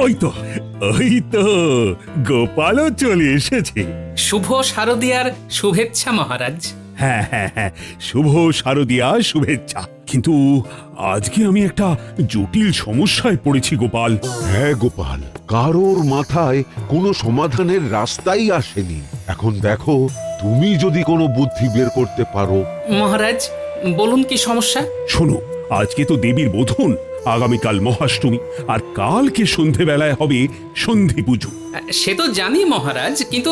ওই তো ওই তো গোপালও চলে এসেছে। শুভ শারদিয়ার শুভেচ্ছা মহারাজ। হ্যাঁ হ্যাঁ হ্যাঁ, শুভ শারদিয়া শুভেচ্ছা। কিন্তু আজকে আমি একটা জটিল সমস্যায় পড়েছি গোপাল। হ্যাঁ গোপাল, কারোর মাথায় কোনো সমাধানের রাস্তাই আসেনি। এখন দেখো, তুমি যদি কোনো বুদ্ধি বের করতে পারো। মহারাজ বলুন কি সমস্যা? শোনো, আজকে তো দেবীর বোধন, আগামীকাল মহাষ্টমী, আর কালকে সন্ধেবেলায় হবে সন্ধি পুজো। সে তো জানি মহারাজ, কিন্তু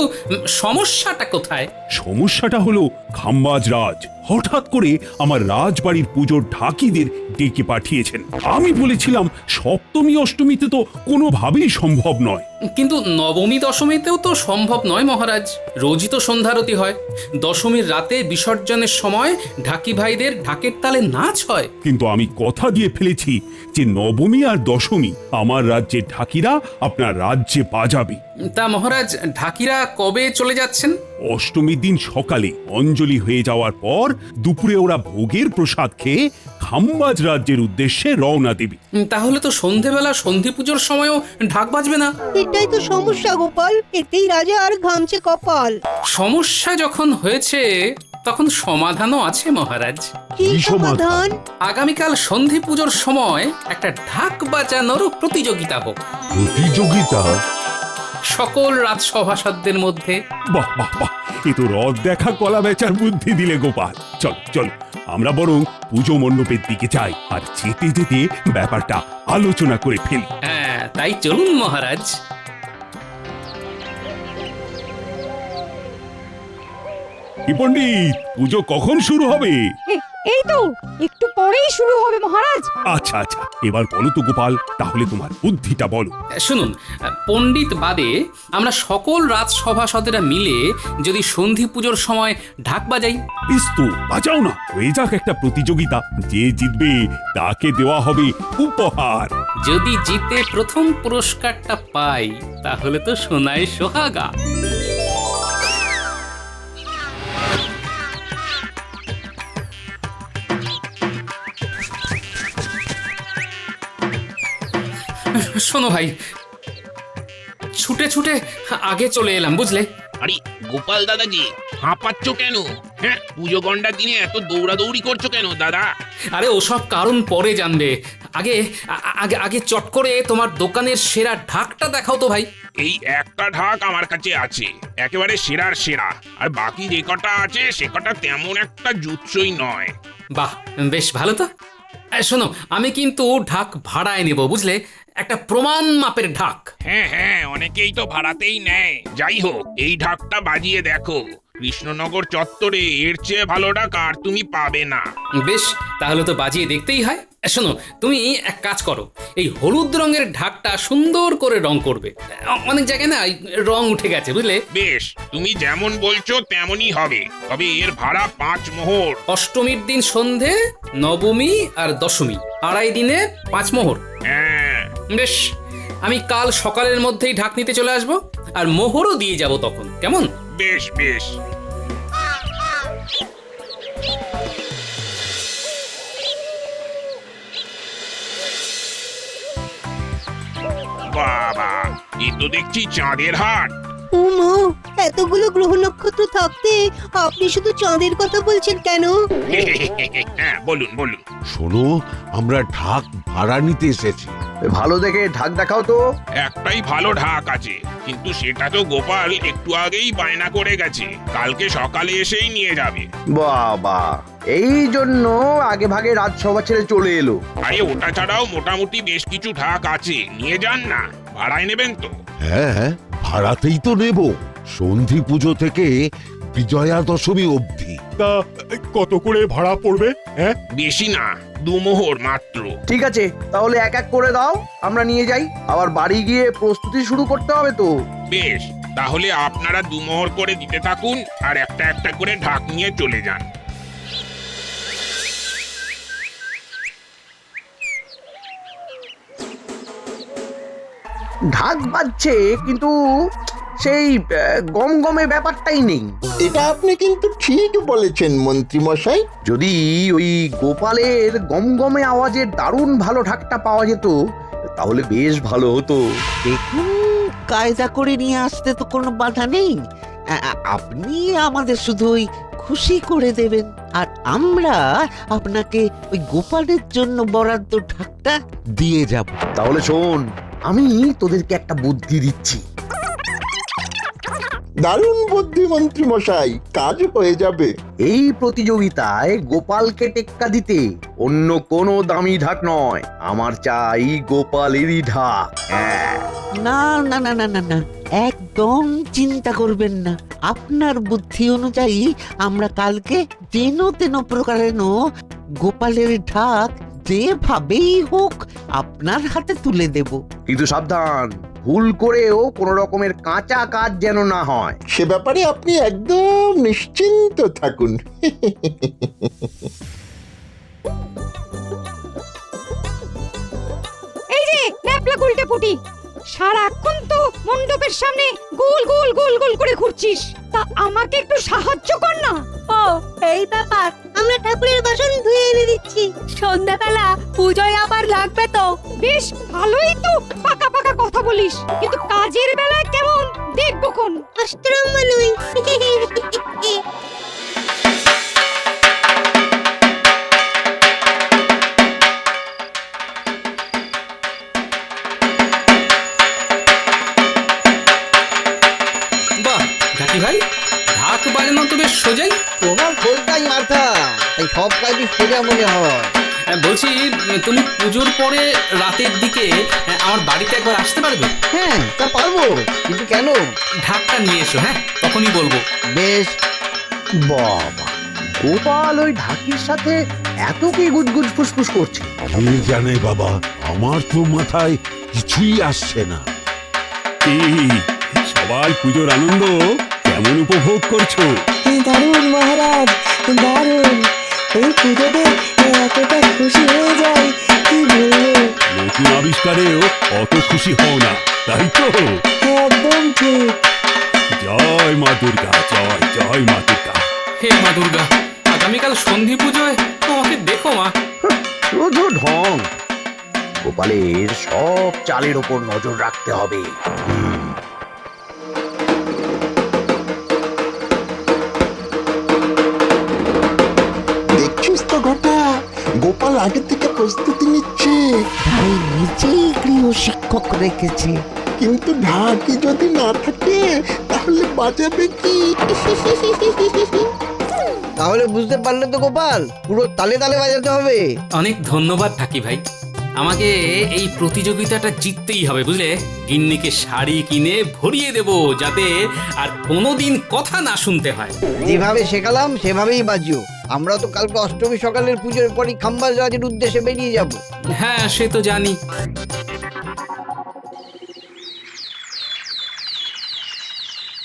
সমস্যাটা কোথায়? সমস্যাটা হলো খাম্বাজ রাজ হঠাৎ করে আমার রাজবাড়ির পুজোর ঢাকিদের ডেকে পাঠিয়েছেন। আমি বলেছিলাম সপ্তমী অষ্টমীতে তো কোনোভাবেই সম্ভব নয়। কিন্তু নবমী দশমীতেও তো সম্ভব নয় মহারাজ, রোজই তো সন্ধ্যারতি হয়। দশমীর রাতে বিসর্জনের সময় ঢাকি ভাইদের ঢাকের তালে নাচ হয়। কিন্তু আমি কথা দিয়ে ফেলেছি যে নবমী আর দশমী আমার রাজ্যের ঢাকিরা আপনার রাজ্যে বাজাবে। তা মহারাজ, ঢাকিরা কবে চলে যাচ্ছেন? অষ্টমীর দিন সকালে অঞ্জলি হয়ে যাওয়ার পর দুপুরে ওরা ভোগের প্রসাদ খেয়ে খাম্বাজ রাজ্যের উদ্দেশ্যে রওনা দেবে। তাহলে তো সন্ধেবেলা সন্ধি পুজোর সময়ও ঢাক বাজবে না। এটাই তো সমস্যা গোপাল, এতেই রাজা আর ঘামছে কপাল। সমস্যা যখন হয়েছে তখন সমাধানও আছে মহারাজ। কি সমাধান? আগামীকাল সন্ধি পুজোর সময় একটা ঢাক বাজানোর প্রতিযোগিতা হোক, প্রতিযোগিতা? সকল রাজসভাসদদের মধ্যে। বাহ বাহ বাহ, এ তো রথ দেখা কলা বেচার বুদ্ধি দিলে গোপাল। চল চল, আমরা বরং পুজো মণ্ডপের দিকে যাই, আর যেতে যেতে ব্যাপারটা আলোচনা করে ফেলি। হ্যাঁ, তাই চলুন মহারাজ। কি পণ্ডিত, পুজো কখন শুরু হবে? এই তো একটু পরেই শুরু হবে মহারাজ। আচ্ছা আচ্ছা, এবার বলো তো গোপাল, তাহলে তোমার বুদ্ধিটা বলো। শুনুন, পণ্ডিত বাদে আমরা সকল রাজসভাসদেরা মিলে যদি সন্ধি পুজোর সময় ঢাক বাজাই। বেশ তো, বাজাও না, হয়ে যাক একটা প্রতিযোগিতা। যে জিতবে তাকে দেওয়া হবে উপহার। যদি জিতে প্রথম পুরস্কারটা পাই তাহলে তো সোনায় সোহাগা। শোনো ভাই, ছুটে ছুটে আগে চলে এলাম বুঝলে। আরে গোপাল দাদা যে হাঁপাচ্ছ কেন? হ্যাঁ, পুজো গন্ডার দিনে এত দৌড়াদৌড়ি করছো কেন দাদা? আরে ওসব কারণ পরে জানবে, আগে আগে আগে চট করে তোমার দোকানের সেরা ঢাকটা দেখাও তো ভাই। এই একটা ঢাক আমার কাছে আছে, একেবারে সেরার সেরা। আর বাকি যে কটা আছে সে কটা তেমন একটা জুৎসই নয়। বাহ, বেশ ভালো তো। শোনো, আমি কিন্তু ঢাক ভাড়ায় নেব বুঝলে, একটা প্রমাণ মাপের ঢাক। হ্যাঁ হ্যাঁ, অনেকেই তো ভাড়াতেই নেয়। যাই হোক, এই ঢাকটা বাজিয়ে দেখো, কৃষ্ণনগর চত্বরে এর চেয়ে ভালো ঢাক আর তুমি পাবে না। বেশ, তাহলে তো বাজিয়ে দেখতেই হয়। শোনো, তুমি এক কাজ করো, এই হলুদ রঙের ঢাকটা সুন্দর করে রং করবে। অনেক জায়গায় না রং উঠে গেছে বুঝলে। বেশ, তুমি যেমন বলছো তেমনই হবে, তবে এর ভাড়া 5 মোহর। অষ্টমীর দিন সন্ধে, নবমী আর দশমী, আড়াই দিনে 5 মোহর। হ্যাঁ বেশ, আমি কাল সকালের মধ্যেই ঢাক নিতে চলে আসবো, আর মোহরও দিয়ে যাব তখন, কেমন? বেশ বেশ। বাবা, এ তো দেখছি চাঁদের হাট। উমা, এতগুলো গ্রহ নক্ষত্র থাকতে আপনি শুধু চাঁদের কথা বলছেন কেন? হ্যাঁ, বলুন বলুন। শোনো, আমরা ঢাক ভাড়া নিতে এসেছি। ভালো দেখে ঢাক দেখাও তো। একটাই ভালো ঢাক আছে, কিন্তু সেটা তো গোপাল একটু আগেই বায়না করে গেছে, কালকে সকালে এসেই নিয়ে যাবে। বাবা, এই জন্য আগে ভাগে রাজসভা ছেড়ে চলে এলো। আরে ওটা ছাড়াও মোটামুটি বেশ কিছু ঢাক আছে, নিয়ে যান না। ভাড়ায় নেবেন তো? হ্যাঁ, ভাড়াতেই তো নেব, সন্ধি পুজো থেকে বিজয়া দশমী অবধি। তা কত করে ভাড়া পড়বে? হ্যাঁ, বেশি না, 2 মোহর মাত্র। ঠিক আছে, তাহলে এক এক করে দাও, আমরা নিয়ে যাই। আবার বাড়ি গিয়ে প্রস্তুতি শুরু করতে হবে তো। বেশ, তাহলে আপনারা 2 মোহর করে দিতে থাকুন, আর একটা একটা করে ঢাক নিয়ে চলে যান। ঢাক বাজছে, কিন্তু সেই গমগমে ব্যাপারটাই নেই। এটা আপনি কিন্তু ঠিক বলেছেন মন্ত্রী মশাই। যদি ওই গোপালের গমগমে আওয়াজের দারুণ ভালো ঢাকটা পাওয়া যেত, তাহলে বেশ ভালো হতো। দেখুন, কায়দা করে নিয়ে আসতে তো কোনো বাধা নেই। আপনি আমাদের শুধু ওই খুশি করে দেবেন, আর আমরা আপনাকে ওই গোপালের জন্য বরাদ্দ ঢাকটা দিয়ে যাব। তাহলে শোন, আমি তোদেরকে একটা বুদ্ধি দিচ্ছি। দারুণ বুদ্ধি মন্ত্রী মশাই, কাজ হয়ে যাবে। এই প্রতিযোগিতায় গোপালকে টেক্কা দিতে অন্য কোনো দামি ঢাক নয়, আমার চাই গোপালেরই ঢাক। হ্যাঁ, না না না না না না, একদম চিন্তা করবেন না। আপনার বুদ্ধি অনুযায়ী আমরা কালকে যেন তেন প্রকারেণ গোপালের ঢাক যেভাবেই হোক আপনার হাতে তুলে দেব। কিন্তু সাবধান, ভুল করেও কোনো রকমের কাঁচা কাজ যেন না হয়। সে ব্যাপারে আপনি একদম নিশ্চিন্ত থাকুন। এই যে ন্যাপলা গুলটে পুটি, সারাক্ষণ তো মণ্ডপের সামনে গোল গোল গোল গোল করে ঘুরছিস, তা আমাকে একটু সাহায্য কর না। ও এই ব্যাপার, আমরা ঠাকুরের বাসন ধুয়ে এনে দিচ্ছি। সন্ধ্যাবেলা পুজোয় আবার লাগবে তো। বেশ ভালোই তো পাকা পাকা কথা বলিস, কিন্তু কাজের বেলায় কেমন দেখবো কোন। অষ্টরম্মা নই। বাহ ঢাকি ভাই, ঢাক বাজানো তো বেশ সোজাই। তোমার খোলটাই মাথা, তাই সব কাজই সোজা মনে হয়। বলছি, তুমি পুজোর পরে রাতের দিকে আমার বাড়িতে একবার আসতে পারবে? হ্যাঁ, তা পারবো, কিন্তু কেন? ঢাকটা নিয়ে এসো, হ্যাঁ তখনই বলবো। বেশ। বাবা, গোপাল ওই ঢাকির সাথে এত কি গুজগুজ ফুসফুস করছে? আমি জানে বাবা, আমার তো মাথায় কিছুই আসছে না। এই, সবাই পুজোর আনন্দ কেমন উপভোগ করছো? দারুণ মহারাজ, দারুণ। এই পুজোতে এতটা খুশি হয়ে যায়, কি বলবো। নতুন আবিষ্কারেও অত খুশি হও না, তাই তো? একদম ঠিক। জয় মা দুর্গা, জয় জয় মা দুর্গা। হে মা দুর্গা, আগামীকাল সন্ধি পুজোয় তোমাকে দেখো মা। শুধু ঢং। গোপালের সব চালের ওপর নজর রাখতে হবে। দেখছিস তো ঘটা, গোপাল আগে থেকে প্রস্তুতি নিচ্ছে। তাই নিজেই গৃহ শিক্ষক রেখেছে। কিন্তু ঢাকি যদি না থাকে তাহলে বাজাবে কি? তাহলে বুঝতে পারলে তো গোপাল, পুরো তালে তালে বাজাতে হবে। অনেক ধন্যবাদ ঢাকি ভাই, আমাকে এই প্রতিযোগিতাটা জিততেই হবে বুঝলে। গিন্নিকে শাড়ি কিনে ভরিয়ে দেব, যাতে আর কোনোদিন কথা না শুনতে হয়। যেভাবে শেখালাম সেভাবেই বাজিও। আমরা তো কালকে অষ্টমী সকালের পুজোর পরই খাম্বাজরাজের উদ্দেশ্যে বেরিয়ে যাব। হ্যাঁ সে তো জানি।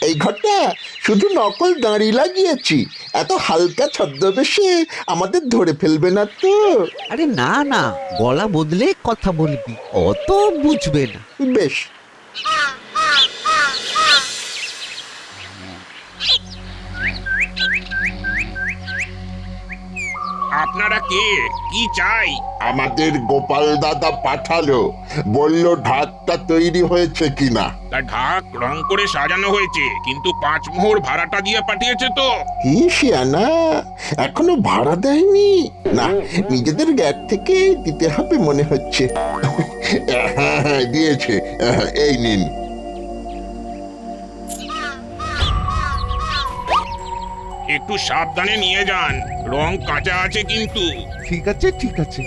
এই ঘরটা শুধু নকল দাঁড়ি লাগিয়েছি, এত হালকা ছদ্মবেশে আমাদের ধরে ফেলবে না তো? আরে না না, গলা বদলে কথা বলবি, অত বুঝবে না। বেশ। আপনারা কে? কি চাই? আমাদের গোপাল দাদা পাঠালো, বলল ঢাকটা তৈরি হয়েছে কিনা। তা ঢাক রং করে সাজানো হয়েছে, কিন্তু 5 মোহর ভাড়াটা দিয়ে পাঠিয়েছে তো। কি শিয়ানা, এখনো ভাড়া দেয়নি? না, নিজেদের গ্যাট থেকে দিতে হবে মনে হচ্ছে। হ্যাঁ হ্যাঁ, দিয়েছে। এই নিন। একটু সাবধানে নিয়ে যান, রং কাঁচা আছে কিন্তু। ঠিক আছে ঠিক আছে।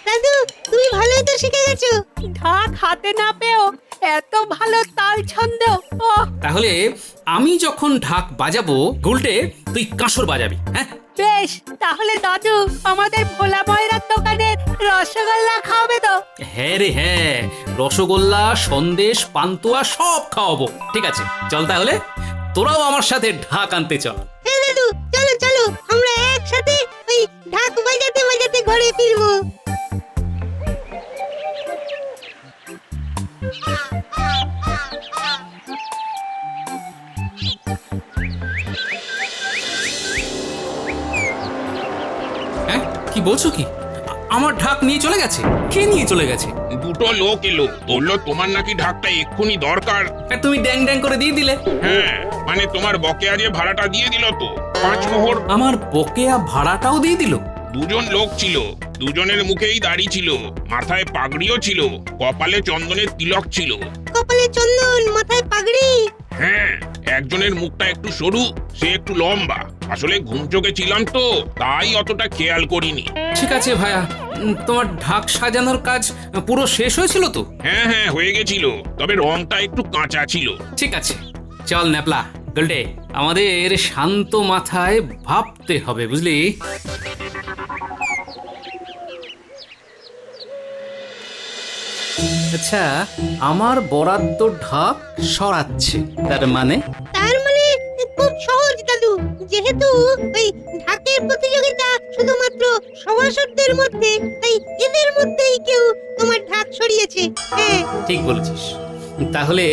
দাদু, তুমি ভালোই তো শিখে গেছো। ঢাক হাতে না পেও এত ভালো তাল ছন্দ। তাহলে আমি যখন ঢাক বাজাবো, গুলটে তুই কাঁসর বাজাবি, হ্যাঁ? বেশ, তাহলে দাদু আমাদের ভোলা ময়রার দোকানের রসগোল্লা খাওয়াবে তো? হ্যাঁ রে হ্যাঁ, রসগোল্লা, সন্দেশ, পান্তুয়া সব খাওয়াবো। ঠিক আছে, চল তাহলে তোরাও আমার সাথে ঢাক আনতে চল। হ্যাঁ দাদু, চলো চলো, আমরা একসাথে ওই ঢাক বাজাতে বাজাতে ঘরে ফিরবো। কি বলছো কি? আমার ঢাক নিয়ে চলে গেছে? কে নিয়ে চলে গেছে? দুটো লোক এলো, বললো তোমার নাকি ঢাকটা এক্ষুনি দরকার। আর তুমি ড্যাং ড্যাং করে দিয়ে দিলে। হ্যাঁ, মানে তোমার বকেয়া যে ভাড়াটা দিয়ে দিল তো 5 মোহর। আমার বকেয়া ভাড়াটাও দিয়ে দিল? দুজন লোক ছিল, দুজনের মুখেই দাড়ি ছিল, মাথায় পাগড়িও ছিল, কপালে চন্দনের তিলক ছিল। কপালে চন্দন, মাথায় পাগড়ি। হ্যাঁ, একজনের মুখটা একটু সরু, সে একটু লম্বা। আসলে ঘুম চোখে ছিলাম তো, তাই অতটা খেয়াল করিনি। ঠিক আছে ভাইয়া, তোমার ঢাক সাজানোর কাজ পুরো শেষ হয়েছিল তো? হ্যাঁ হ্যাঁ, হয়ে গেছিল, তবে রংটা একটু কাঁচা ছিল। ঠিক আছে, চল ন্যাপলা গল্ডে, আমাদের শান্ত মাথায় ভাবতে হবে, বুঝলি? আচ্ছা, আমার বরাদ্দ ঢাক সরাচ্ছে, তার মানে? তার মানে খুব সহজ দাদু, যেহেতু ওই ঢাকের প্রতিযোগিতা শুধুমাত্র সভাসদদের মধ্যে, তাই এদের মধ্যেই কেউ তোমার ঢাক সরিয়েছে। হ্যাঁ, ঠিক বলেছিস। তাহলে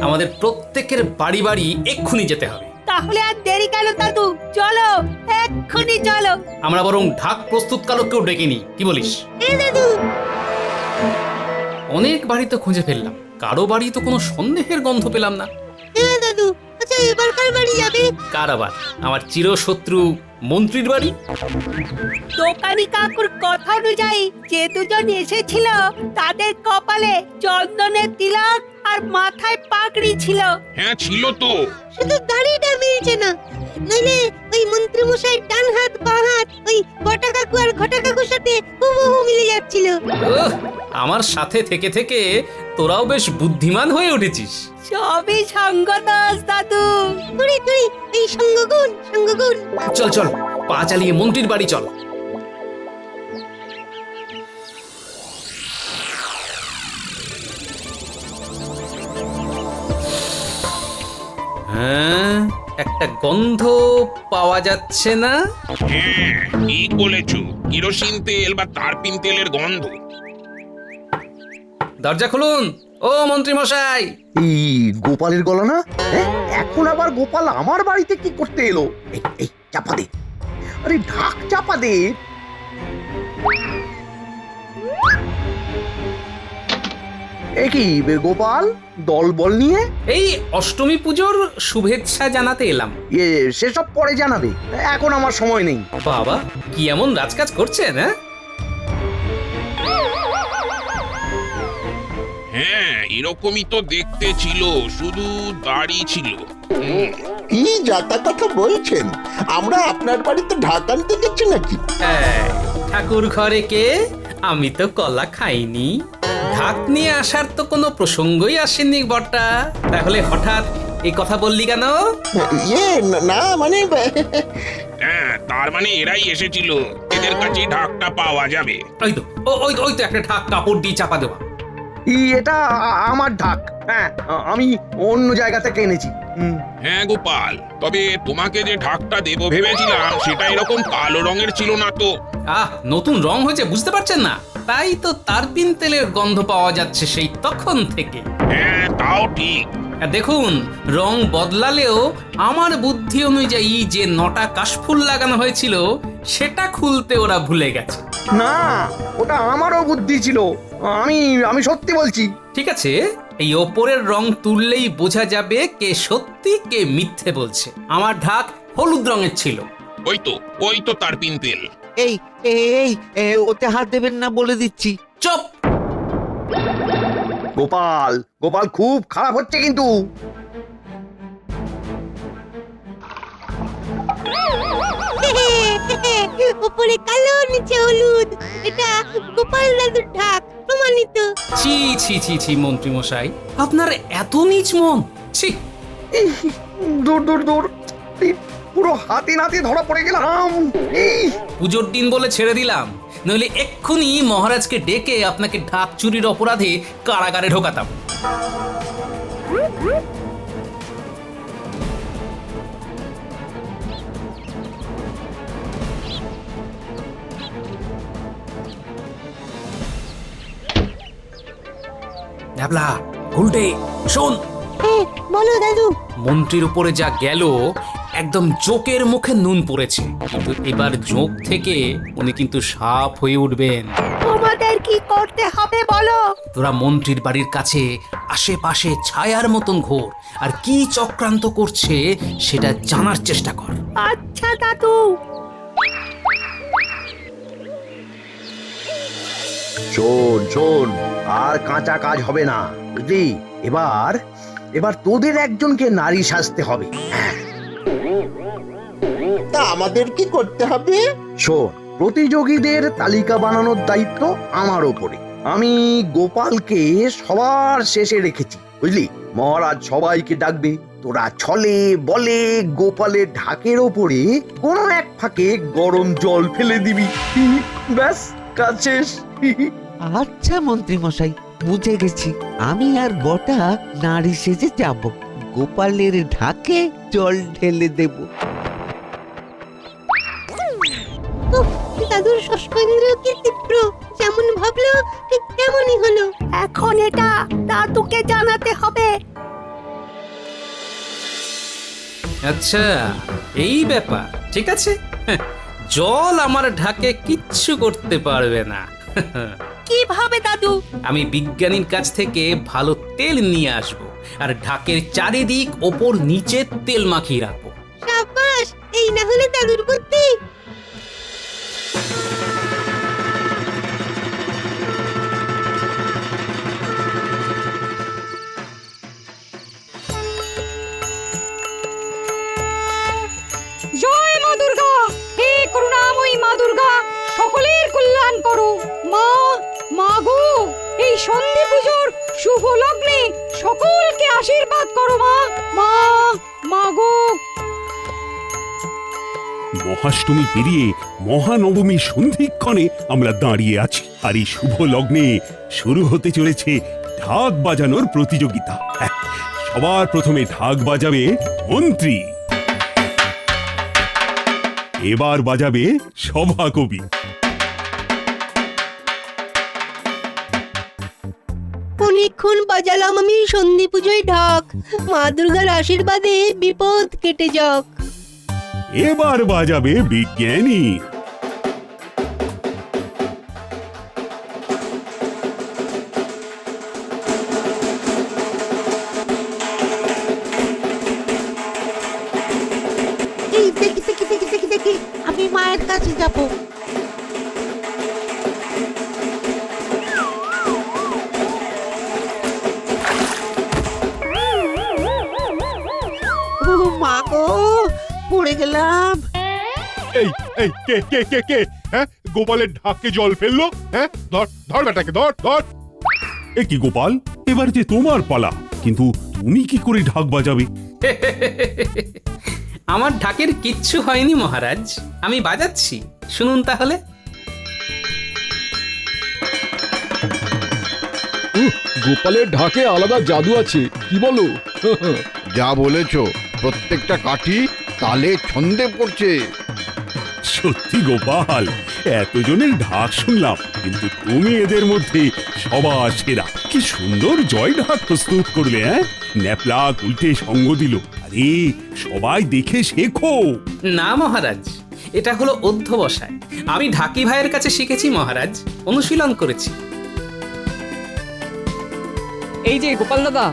আমাদের প্রত্যেকের বাড়ি বাড়ি এক্ষুনি যেতে হবে। তাহলে আর দেরি কেন দাদু, চলো এক্ষুনি চলো। আমরা বরং ঢাক প্রস্তুতকারককেও ডেকে নিই, কি বলিস? হ্যাঁ দাদু। অনেক বাড়ি তো খুঁজে ফেললাম, কারো বাড়ি তো কোনো সন্দেহের গন্ধ পেলাম না। হ্যাঁ দাদু। আচ্ছা, এবার কার বাড়ি যাবে? কার আবার? আমার চিরশত্রু মন্ত্রীর বাড়ি। দোকানি কাকুর কথা অনুযায়ী যে দুজন এসেছিল তাদের কপালে চন্দনের তিলক আর মাথায় পাগড়ি ছিল। হ্যাঁ ছিল তো। শুধু দাড়িটা মিলছে না, নইলে ওই মন্ত্রী মশাইয়ের ডান হাত বাঁ হাত ওই বটা কাকু আর ঘটা কাকুর সাথে হুবহু মিলে যাচ্ছিল। ওহ, আমার সাথে থেকে থেকে তোরাও বেশ বুদ্ধিমান হয়ে উঠেছিস। সবই সঙ্গদোষ দাদু। তুই তুই এই সঙ্গগুণ সঙ্গগুণ। চল চল, পা চালিয়ে মন্ত্রীর বাড়ি চল। হ্যাঁ, একটা গন্ধ পাওয়া যাচ্ছে না? হ্যাঁ, ঠিক বলেছো, কেরোসিন তেল বা তারপিন তেলের গন্ধ। দরজা খুলুন, ও মন্ত্রী মশাই। এই গোপালের গলা না? হ্যাঁ, এখন আবার গোপাল আমার বাড়িতে কি করতে এলো? এই এই চাপা দে, আরে ঢাক চাপা দে। কি গোপাল, দল বল নিয়ে? এই অষ্টমী পুজোর শুভেচ্ছা জানাতে এলাম। সেসব পরে জানাবে, এখন আমার সময় নেই। বাবা, কি এমন রাজকাজ করছেন? হ্যাঁ, এরকমই তো দেখতে ছিল, শুধু দাড়ি ছিল। কি যাতা কথা বলছেন? আমরা আপনার বাড়িতে ঢাক আনতে গেছি নাকি? ঠাকুর ঘরে কে? আমি তো কলা খাইনি। ঢাক নিয়ে আসার তো কোনো প্রসঙ্গই আসেনি বটা। তাহলে হঠাৎ এই কথা বললি কেন? না মানে হ্যাঁ, তার মানে এরাই এসেছিল, এদের কাছে ঢাকটা পাওয়া যাবে। ওই তো ওই তো একটা ঢাক কাপড় দিয়ে চাপা দেওয়া। এটা আমার ঢাক। হ্যাঁ, আমি অন্য জায়গা থেকে এনেছি। হ্যাঁ গোপাল, তবে তোমাকে যে ঢাকটা দেবো ভেবেছিলাম সেটা এরকম কালো রঙের ছিল না তো। নতুন রং হয়েছে, বুঝতে পারছেন না? তাই তো তারপিন তেলের গন্ধ পাওয়া যাচ্ছে সেই তখন থেকে। হ্যাঁ, তাও ঠিক। দেখুন, রং বদলালেও আমার বুদ্ধি অনুযায়ী যে 9টা কাশফুল লাগানো হয়েছিল সেটা খুলতে ওরা ভুলে গেছে। না, ওটা আমারও বুদ্ধি ছিল, আমি সত্যি বলছি। ঠিক আছে, এই ওপরের রং তুললেই বোঝা যাবে কে সত্যি কে মিথ্যে বলছে। আমার ঢাক হলুদ রঙের ছিল। ওই তো তারপিন তেল। এই এই ওতে হাত দেবেন না বলে দিচ্ছি। চুপ! গোপাল গোপাল খুব খারাপ হচ্ছে কিন্তু। উপরে কালো, নিচে হলুদ, এটা গোপাল দাদুর ঢাক, প্রমাণিত। ছি ছি ছি ছি মন্ত্রী মশাই, আপনার এত নীচ মন! ছি! দূর দূর দূর, পুরো হাতে নাতে ধরা পড়ে গেলাম। পুজোর দিন বলে ছেড়ে দিলাম, নইলে এক্ষুনি মহারাজকে ডেকে আপনাকে ঢাক চুরির অপরাধে কারাগারে ঢোকাতাম। ঢাবলা, উল্টে শোন। বলো দাদু। মন্ত্রীর উপরে যা গেল, একদম জোকের মুখে নুন পড়েছে, কিন্তু এবার জোক থেকে উনি কিন্তু সাপ হয়ে উঠবেন। তোমাদের কি করতে হবে বলো? তোরা মন্ত্রীর বাড়ির কাছে আশেপাশে ছায়ার মতন ঘোর, আর কি চক্রান্ত করছে সেটা জানার চেষ্টা কর। আচ্ছা দাদু। শোন শোন, আর কাঁচা কাজ হবে না, বুঝলি? এবার এবার তোদের একজনকে নারী সাজতে হবে। তা আমাদের কি করতে হবে? শোন, প্রতিযোগীদের তালিকা বানানোর দায়িত্ব আমার ওপরে। আমি গোপালকে সবার শেষে রেখেছি, বুঝলি? মহারাজ সবাইকে ডাকবে, তোরা ছলে বলে গোপালের ঢাকের ওপরে কোনো এক ফাঁকে গরম জল ফেলে দিবি। ব্যাস, কাজ শেষ। আচ্ছা মন্ত্রী মশাই, বুঝে গেছি। আমি আর বটা নারী সেজে যাব, গোপালের ঢাকে জল ঢেলে দেব। দাদুর ষষ্ঠেন্দ্র কি তীব্র, যেমন ভাবলো ঠিক তেমনই হলো। এখন এটা দাদুকে জানাতে হবে। আচ্ছা, এই ব্যাপার, ঠিক আছে। জল আমার ঢাকে কিচ্ছু করতে পারবে না। কিভাবে দাদু? আমি বিজ্ঞানীর কাছ থেকে ভালো তেল নিয়ে আসব, আর ঢাকের চারিদিক ওপর নিচে তেল মাখিয়ে রাখবো। সাবাস, এই না হলে দাদুর বুদ্ধি। জয় মা দুর্গা, হে করুণাময়ী মা দুর্গা, সকলের কল্যাণ করো। মা, মা গো, এই সন্ধি পুজোর শুভ লগ্নে সকলকে আশীর্বাদ করো। মা, মা, মা গো। মহাষ্টমী পেরিয়ে মহানবমী সন্ধিক্ষণে আমরা দাঁড়িয়ে আছি, আর এই শুভ লগ্নে শুরু হতে চলেছে ঢাক বাজানোর প্রতিযোগিতা। হ্যাঁ, সবার প্রথমে ঢাক বাজাবে মন্ত্রী, এবার বাজাবে সভাকবি, অনেকক্ষণ বাজালাম আমি সন্ধি পুজোয় ঢাক, মা দুর্গার আশীর্বাদে বিপদ কেটে যাক। এবার বাজাবে বিজ্ঞানী, এই দেখি দেখি দেখি দেখি দেখি, আমি মায়ের কাছে যাব। ও মা গো, পড়ে গেলাম। এই এই কে কে কে কে হ্যাঁ, গোপালের ঢাকে জল ফেললো? হ্যাঁ, ধর ধর বেটাকে, ধর ধর। এ কি গোপাল, এবার যে তোমার পালা, কিন্তু তুমি কি করে ঢাক বাজাবে? আমার ঢাকের কিচ্ছু হয়নি মহারাজ, আমি বাজাচ্ছি, শুনুন তাহলে। গোপালের ঢাকে আলাদা জাদু আছে, কি বলো? যা বলেছো, প্রত্যেকটা কাঠি তালে ছন্দে পড়ছে। সত্যি গোপাল, এতজনের ঢাক শুনলাম, কিন্তু তুমি এদের মধ্যে সবার সেরা। কি সুন্দর জয় ঢাক প্রস্তুত করলে, হ্যাঁ? ন্যাপলা উল্টে সঙ্গ দিল। আরে সবাই দেখে শেখো। না মহারাজ, এটা হলো অধ্যবসায়। আমি ঢাকি ভাইয়ের কাছে শিখেছি মহারাজ, অনুশীলন করেছি। এই যে গোপাল দাদা,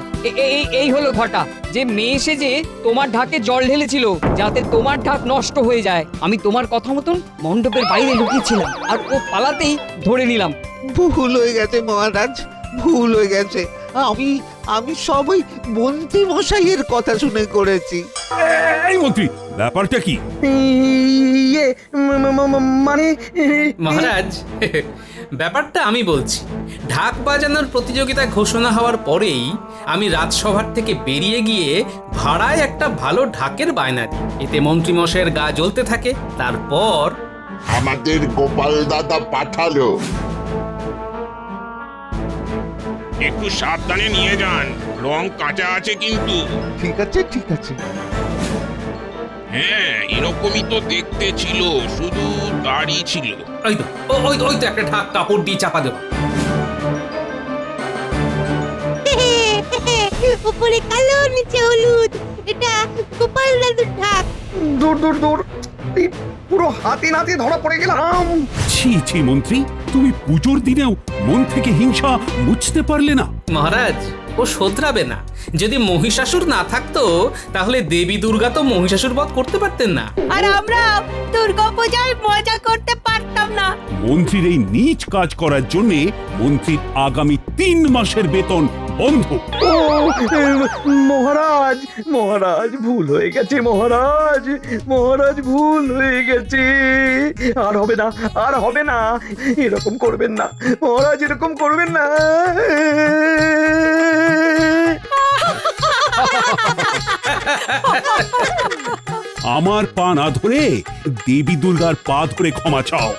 এই হলো ঘটা, যে মেয়ে সেজে তোমার ঢাকে জল ঢেলেছিল যাতে তোমার ঢাক নষ্ট হয়ে যায়। আমি তোমার কথা মতন মণ্ডপের বাইরে লুকিয়েছিলাম, আর ও পালাতেই ধরে নিলাম। ভুল হয়ে গেছে মহারাজ, ভুল হয়ে গেছে। আমি আমি সবই মন্ত্রী মশাইয়ের কথা শুনে করেছি। এই মন্ত্রী, ব্যাপারটা কি? ইয়ে মানে মহারাজ, ব্যাপারটা আমি বলছি। ঢাক বাজানোর প্রতিযোগিতা ঘোষণা হওয়ার পরেই আমি রাজসভার থেকে বেরিয়ে গিয়ে ভাড়ায় একটা ভালো ঢাকের বায়না দিই, এতে মন্ত্রী মশাইয়ের গা জ্বলতে থাকে। তারপর আমাদের গোপাল দাদা পাঠালো। একটু সাবধানে নিয়ে যান, রং কাঁচা আছে কিন্তু। ঠিক আছে ঠিক আছে। হ্যাঁ, এরকমই তো দেখতে ছিল, শুধু দাড়ি ছিল। ওই তো ওই তো একটা ঢাক কাপড় দিয়ে চাপা দেবো। উপরে কালো নিচে হলুদ, এটা গোপাল দাদুর ঢাক। দূর দূর দূর, এই পুরো হাতে নাতে ধরা পড়ে গেলাম। ছি ছি মন্ত্রী, তুমি পুজোর দিনেও মন থেকে হিংসা মুছতে পারলে না? মহারাজ, ও শোধরাবে না। যদি মহিষাসুর না থাকতো তাহলে দেবী দুর্গা তো মহিষাসুর বধ করতে পারতেন না। আর আমরা দুর্গাপূজায় মজা করতে পারতাম না। মন্ত্রীর এই নীচ কাজ করার জন্য মন্ত্রীর আগামী 3 মাসের বেতন বন্ধ। ও মহারাজ, মহারাজ ভুল হয়ে গেছে, মহারাজ, মহারাজ ভুল হয়ে গেছে। আর হবে না, আর হবে না, এরকম করবেন না মহারাজ, এরকম করবেন না। আমার পা না ধরে দেবী দুর্গার পা ধরে ক্ষমা চাও।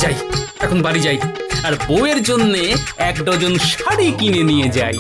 যাই, এখন বাড়ি যাই আর বউয়ের জন্য 1 ডজন শাড়ি কিনে নিয়ে যাই।